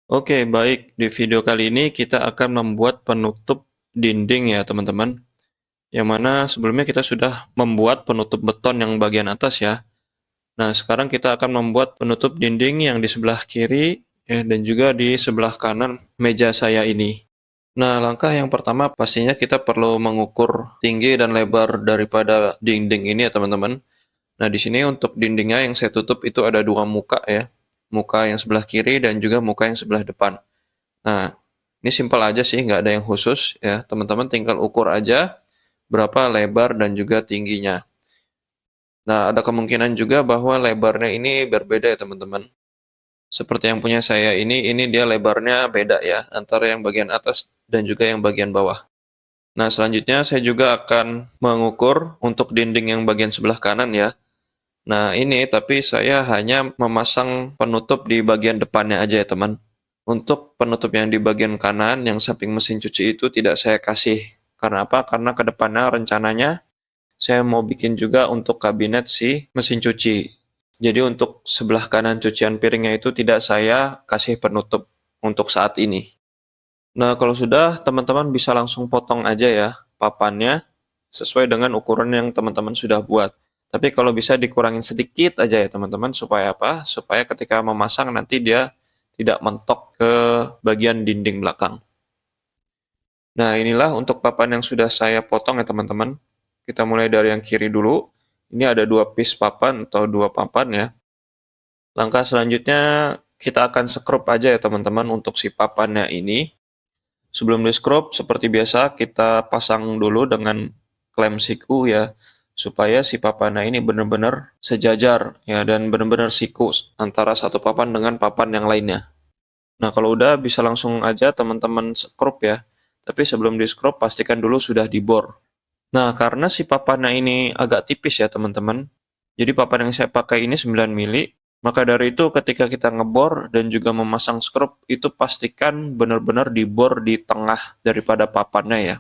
Oke, baik. Di video kali ini kita akan membuat penutup dinding ya, teman-teman. Yang mana sebelumnya kita sudah membuat penutup beton yang bagian atas ya. Nah, sekarang kita akan membuat penutup dinding yang di sebelah kiri ya, dan juga di sebelah kanan meja saya ini. Nah, langkah yang pertama pastinya kita perlu mengukur tinggi dan lebar daripada dinding ini ya, teman-teman. Nah, di sini untuk dindingnya yang saya tutup itu ada dua muka ya. Muka yang sebelah kiri dan juga muka yang sebelah depan. Nah, ini simpel aja sih, nggak ada yang khusus ya. Teman-teman tinggal ukur aja berapa lebar dan juga tingginya. Nah, ada kemungkinan juga bahwa lebarnya ini berbeda ya teman-teman. Seperti yang punya saya ini dia lebarnya beda ya, antara yang bagian atas dan juga yang bagian bawah. Nah, selanjutnya saya juga akan mengukur untuk dinding yang bagian sebelah kanan ya. Nah, ini tapi saya hanya memasang penutup di bagian depannya aja ya teman. Untuk penutup yang di bagian kanan, yang samping mesin cuci itu tidak saya kasih. Karena apa? Karena ke depannya rencananya saya mau bikin juga untuk kabinet si mesin cuci. Jadi untuk sebelah kanan cucian piringnya itu tidak saya kasih penutup untuk saat ini. Nah, kalau sudah, teman-teman bisa langsung potong aja ya papannya sesuai dengan ukuran yang teman-teman sudah buat. Tapi kalau bisa dikurangin sedikit aja ya teman-teman, supaya apa? Supaya ketika memasang nanti dia tidak mentok ke bagian dinding belakang. Nah, inilah untuk papan yang sudah saya potong ya teman-teman. Kita mulai dari yang kiri dulu. Ini ada dua piece papan atau dua papan ya. Langkah selanjutnya kita akan sekrup aja ya teman-teman untuk si papannya ini. Sebelum di scrub, seperti biasa kita pasang dulu dengan klem siku ya, supaya si papannya ini benar-benar sejajar ya dan benar-benar siku antara satu papan dengan papan yang lainnya. Nah, kalau udah bisa langsung aja teman-teman scrub ya. Tapi sebelum di scrub pastikan dulu sudah dibor. Nah, karena si papannya ini agak tipis ya teman-teman. Jadi papan yang saya pakai ini 9 mili. Maka dari itu ketika kita ngebor dan juga memasang skrup itu pastikan benar-benar dibor di tengah daripada papannya ya.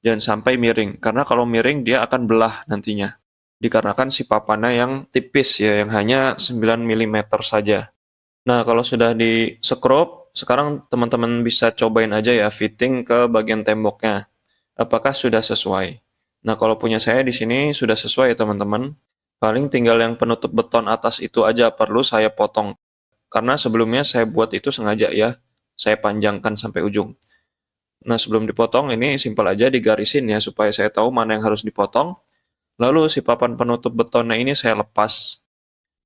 Jangan sampai miring, karena kalau miring dia akan belah nantinya. Dikarenakan si papannya yang tipis ya, yang hanya 9 milimeter saja. Nah, kalau sudah di skrup, sekarang teman-teman bisa cobain aja ya fitting ke bagian temboknya. Apakah sudah sesuai? Nah, kalau punya saya di sini sudah sesuai ya teman-teman. Paling tinggal yang penutup beton atas itu aja perlu saya potong. Karena sebelumnya saya buat itu sengaja ya. Saya panjangkan sampai ujung. Nah, sebelum dipotong ini simpel aja digarisin ya supaya saya tahu mana yang harus dipotong. Lalu si papan penutup betonnya ini saya lepas.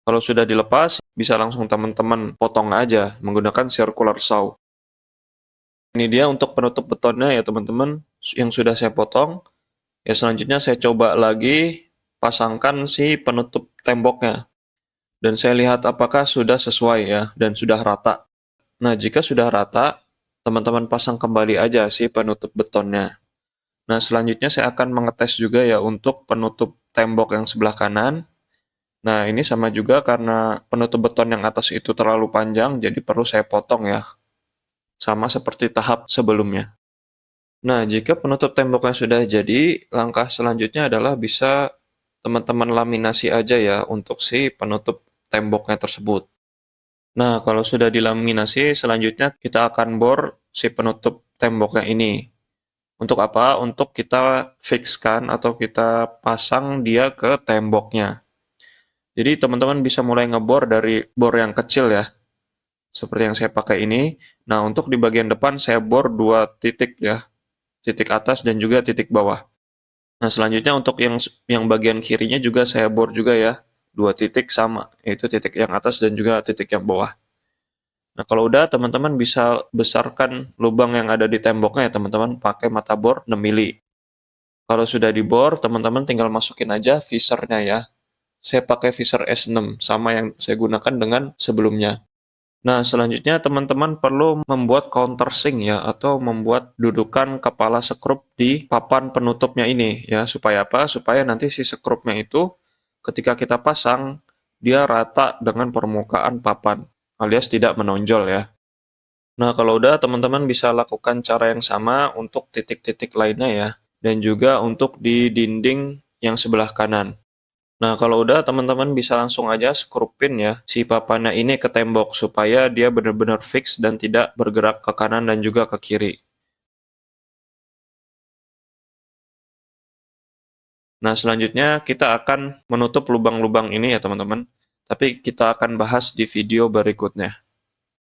Kalau sudah dilepas, bisa langsung teman-teman potong aja menggunakan circular saw. Ini dia untuk penutup betonnya ya teman-teman yang sudah saya potong. Ya selanjutnya saya coba lagi pasangkan si penutup temboknya. Dan saya lihat apakah sudah sesuai ya dan sudah rata. Nah, jika sudah rata, teman-teman pasang kembali aja si penutup betonnya. Nah, selanjutnya saya akan mengetes juga ya untuk penutup tembok yang sebelah kanan. Nah, ini sama juga karena penutup beton yang atas itu terlalu panjang, jadi perlu saya potong ya. Sama seperti tahap sebelumnya. Nah, jika penutup temboknya sudah jadi, langkah selanjutnya adalah bisa teman-teman laminasi aja ya untuk si penutup temboknya tersebut. Nah, kalau sudah dilaminasi, selanjutnya kita akan bor si penutup temboknya ini. Untuk apa? Untuk kita fixkan atau kita pasang dia ke temboknya. Jadi teman-teman bisa mulai ngebor dari bor yang kecil ya, seperti yang saya pakai ini. Nah, untuk di bagian depan saya bor dua titik ya, titik atas dan juga titik bawah. Nah, selanjutnya untuk yang bagian kirinya juga saya bor juga ya, dua titik sama, yaitu titik yang atas dan juga titik yang bawah. Nah, kalau udah teman-teman bisa besarkan lubang yang ada di temboknya ya teman-teman pakai mata bor 6 mili. Kalau sudah dibor, teman-teman tinggal masukin aja visernya ya. Saya pakai viser S6 sama yang saya gunakan dengan sebelumnya. Nah, selanjutnya teman-teman perlu membuat countersink ya atau membuat dudukan kepala sekrup di papan penutupnya ini ya. Supaya apa? Supaya nanti si sekrupnya itu ketika kita pasang dia rata dengan permukaan papan alias tidak menonjol ya. Nah, kalau udah teman-teman bisa lakukan cara yang sama untuk titik-titik lainnya ya dan juga untuk di dinding yang sebelah kanan. Nah, kalau udah teman-teman bisa langsung aja skrupin ya si papannya ini ke tembok supaya dia benar-benar fix dan tidak bergerak ke kanan dan juga ke kiri. Nah, selanjutnya kita akan menutup lubang-lubang ini ya teman-teman. Tapi kita akan bahas di video berikutnya.